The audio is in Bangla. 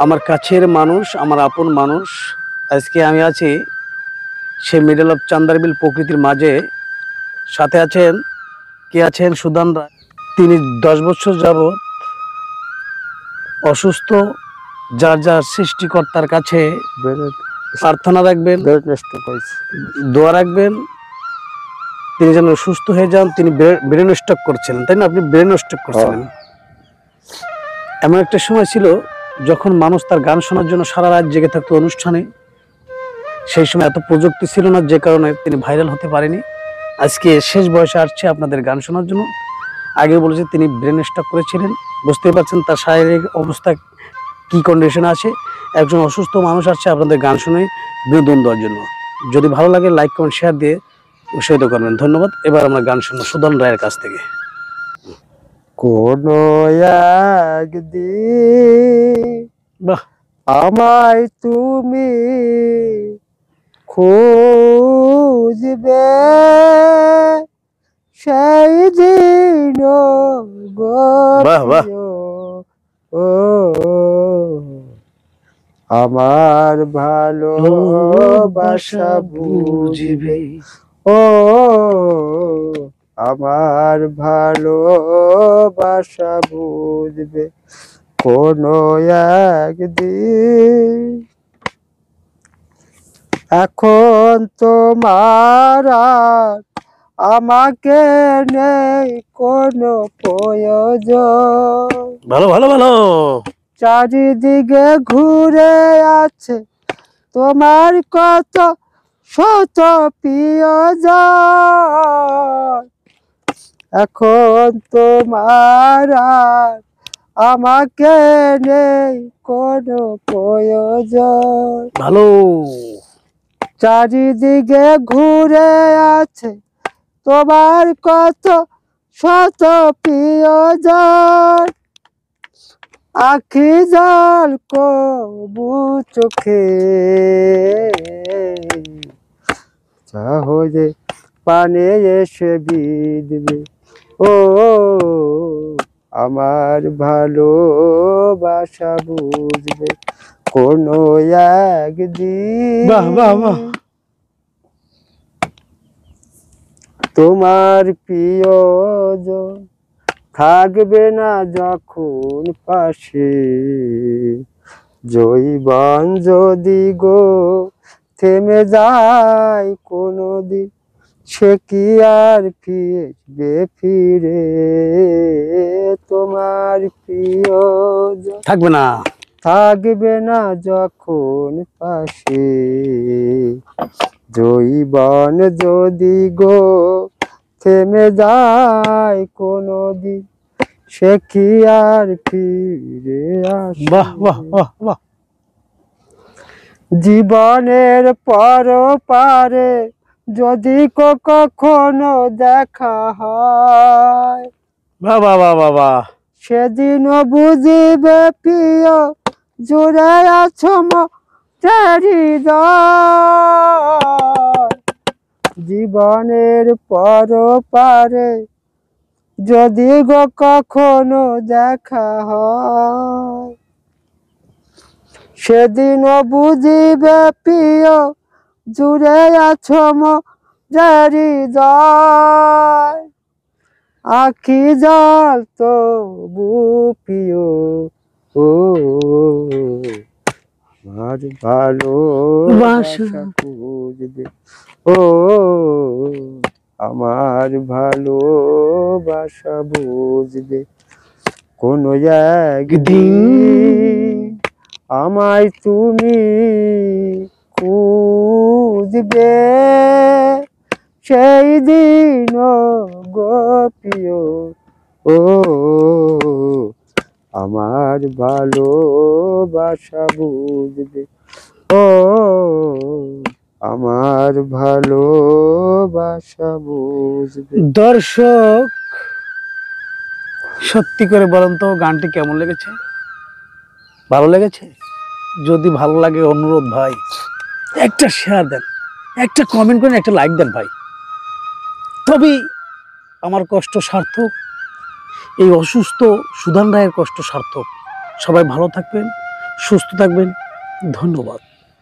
আমার কাছের মানুষ, আমার আপন মানুষ। আজকে আমি আছি সে মিডল অফ চান্দারবিল প্রকৃতির মাঝে। সাথে আছেন কে আছেন? সুদান রায়। তিনি 10 বছর যাবৎ অসুস্থ। যার যার সৃষ্টিকর্তার কাছে প্রার্থনা রাখবেন, দোয়া রাখবেন তিনি যেন সুস্থ হয়ে যান। তিনি ব্রেন স্ট্রোক করছিলেন, তাই না? আপনি ব্রেন স্ট্রোক করছিলেন। এমন একটা সময় ছিল যখন মানুষ তার গান শোনার জন্য সারা রাত জেগে থাকতো অনুষ্ঠানে। সেই সময় এত প্রযুক্তি ছিল না, যে কারণে তিনি ভাইরাল হতে পারেনি। আজকে শেষ বয়সে আসছে আপনাদের গান শোনার জন্য। আগে বলেছে তিনি ব্রেন স্ট্রোক করেছিলেন। বুঝতে পারছেন তার শারীরিক অবস্থা কি কন্ডিশনে আছে। একজন অসুস্থ মানুষ আসছে আপনাদের গান শুনে বিনোদন দেওয়ার জন্য। যদি ভালো লাগে লাইক কমেন্ট শেয়ার দিয়ে উৎসাহিত করবেন। ধন্যবাদ। এবার আমরা গান শুনবো সুদান রায়ের কাছ থেকে। কোনো একদিন বাহ, আমায় তুমি খুঁজবে, সেই দিন বাহ, বাহ। ও আমার ভালোবাসা বুঝবে, ও আমার ভালোবাসা বুঝবে কোনো একদিন। এখন তোমার আর আমাকে নেই কোনো প্রয়োজন। ভালো ভালো ভালো। চারিদিকে ঘুরে আছে তোমার কত শত প্রিয়জন। এখন তোমার আর আমাকে নেই কোনো প্রয়োজন। ভালো। চারিদিকে ঘুরে আছে তোমার কত শত প্রিয়জন। আখি জল কবু চোখে চাহো যে পানে এসে বিঁধবে, ও আমার ভালোবাসা বুঝবে কোনো একদিন। বাহ বাহ বাহ। তোমার প্রিয়জন থাকবে না যখন পাশে, জৈবন যদি গো থেমে যায় কোনোদিন, সে কি আর ফিরে? তোমার প্রিয়জন থাকবে না যখন পাশে, জৈবন যদি গো থেমে যায় কোনোদিন, সে কি আর ফিরে আসে? বাহ বাহ বাহ বাহ। জীবনের পরপারে যদি কখনো দেখা হয়, বাহ বাহ বাহ বাহ বাহ। সেদিনও বুঝিবে প্রিয় জুড়ে আছো হৃদয়। জীবনের পরপারে যদি গো কখনো দেখা হয়, সেদিনও বুঝিবে প্রিয় জুড়ে আছো হৃদয়। আখি জল তবু প্রিয়, ও আমার ভালোবাসা বুঝবে, ও আমার ভালোবাসা বুঝবে কোনো একদিন। আমায় তুমি খুঁজবে, সেই দিন গো প্রিয়, ও আমার ভালোবাসা বুঝবে, ও আমার ভালোবাসা বুঝবে। দর্শক সত্যি করে বলেন তো গানটি কেমন লেগেছে? ভালো লেগেছে? যদি ভালো লাগে অনুরোধ ভাই একটা শেয়ার দেন, একটা কমেন্ট করেন, একটা লাইক দেন ভাই। তবেই আমার কষ্ট সার্থক, এই অসুস্থ সুদান রায়ের কষ্ট সার্থক। সবাই ভালো থাকবেন, সুস্থ থাকবেন। ধন্যবাদ।